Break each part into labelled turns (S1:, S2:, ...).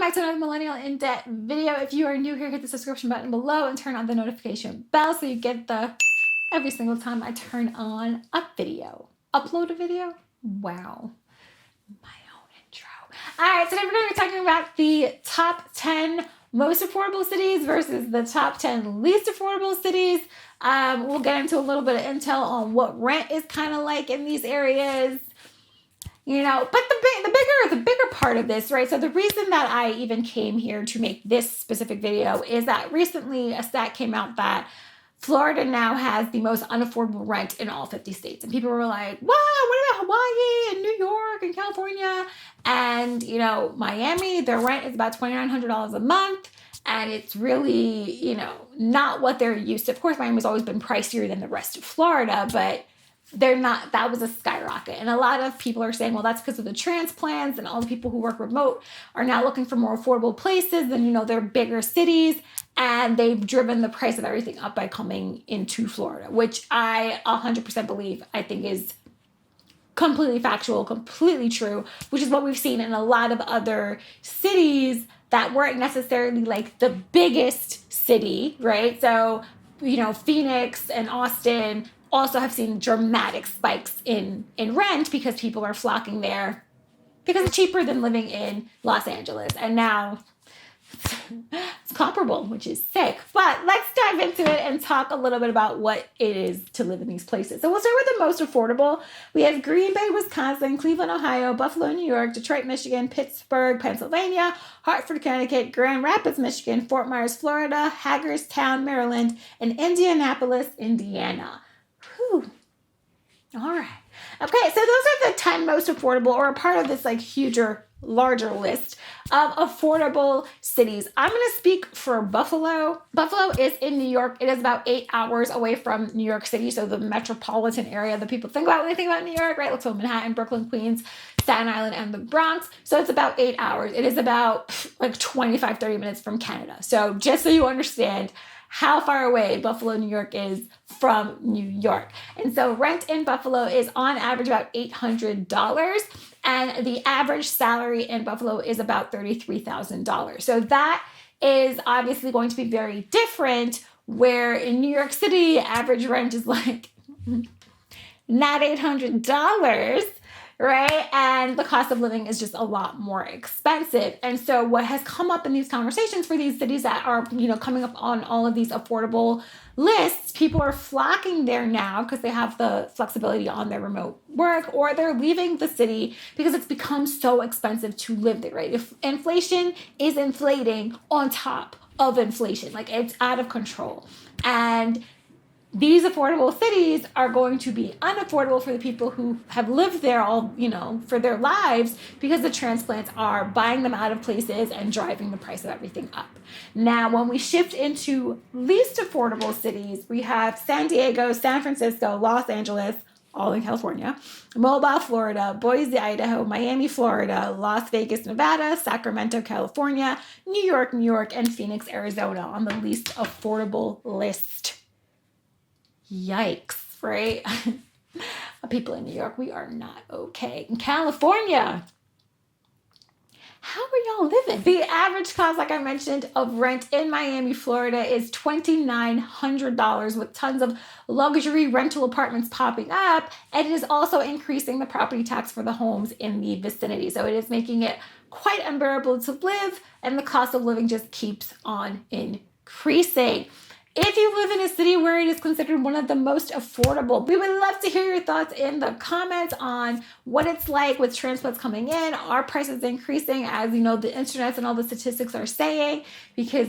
S1: Welcome back to another Millennial in Debt video. If you are new here, hit the subscription button below and turn on the notification bell so you get the every single time I turn on a video. Upload a video? Wow. My own intro. All right, today we're going to be talking about the top 10 most affordable cities versus the top 10 least affordable cities. We'll get into a little bit of intel on what rent is kind of like in these areas. You know, but the bigger part of this, right? So the reason that I even came here to make this specific video is that recently a stat came out that Florida now has the most unaffordable rent in all 50 states. And people were like, wow, what about Hawaii and New York and California? And, you know, Miami, their rent is about $2,900 a month. And it's really, you know, not what they're used to. Of course, Miami's always been pricier than the rest of Florida, but they're not, that was a skyrocket. And a lot of people are saying, well, that's because of the transplants and all the people who work remote are now looking for more affordable places and, you know, they're bigger cities, and they've driven the price of everything up by coming into Florida, which I 100% believe, I think is completely factual, completely true, which is what we've seen in a lot of other cities that weren't necessarily like the biggest city, right? So, you know, Phoenix and Austin also have seen dramatic spikes in rent because people are flocking there because it's cheaper than living in Los Angeles. And now it's comparable, which is sick. But let's dive into it and talk a little bit about what it is to live in these places. So we'll start with the most affordable. We have Green Bay, Wisconsin, Cleveland, Ohio, Buffalo, New York, Detroit, Michigan, Pittsburgh, Pennsylvania, Hartford, Connecticut, Grand Rapids, Michigan, Fort Myers, Florida, Hagerstown, Maryland, and Indianapolis, Indiana. Whew. All right. Okay, so those are the 10 most affordable, or a part of this like larger list of affordable cities. I'm going to speak for Buffalo. Buffalo is in New York. It is about 8 hours away from New York City, so the metropolitan area that people think about when they think about New York, right? Let's go Manhattan, Brooklyn, Queens, Staten Island, and the Bronx. So it's about 8 hours. It is about like 25, 30 minutes from Canada. So just so you understand how far away Buffalo, New York is from New York. And so rent in Buffalo is on average about $800. And the average salary in Buffalo is about $33,000. So that is obviously going to be very different, where in New York City, average rent is like not $800, right? And the cost of living is just a lot more expensive. And so what has come up in these conversations for these cities that are, you know, coming up on all of these affordable lists, people are flocking there now because they have the flexibility on their remote work, or they're leaving the city because it's become so expensive to live there, right? If inflation is inflating on top of inflation, like it's out of control. And these affordable cities are going to be unaffordable for the people who have lived there all, you know, for their lives, because the transplants are buying them out of places and driving the price of everything up. Now, when we shift into least affordable cities, we have San Diego, San Francisco, Los Angeles, all in California, Mobile, Florida, Boise, Idaho, Miami, Florida, Las Vegas, Nevada, Sacramento, California, New York, and Phoenix, Arizona on the least affordable list. Yikes, right? People in New York, we are not okay. In California, how are y'all living? The average cost, like I mentioned, of rent in Miami, Florida is $2,900, with tons of luxury rental apartments popping up. And it is also increasing the property tax for the homes in the vicinity. So it is making it quite unbearable to live, and the cost of living just keeps on increasing. If you live in a city where it is considered one of the most affordable, we would love to hear your thoughts in the comments on what it's like with transplants coming in. Are prices increasing, as you know, the internet and all the statistics are saying? Because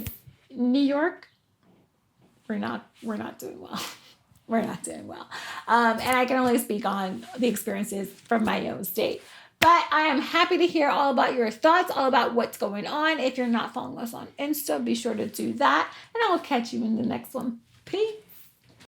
S1: New York, we're not doing well. We're not doing well. And I can only speak on the experiences from my own state. But I am happy to hear all about your thoughts, all about what's going on. If you're not following us on Insta, be sure to do that. And I will catch you in the next one. Peace.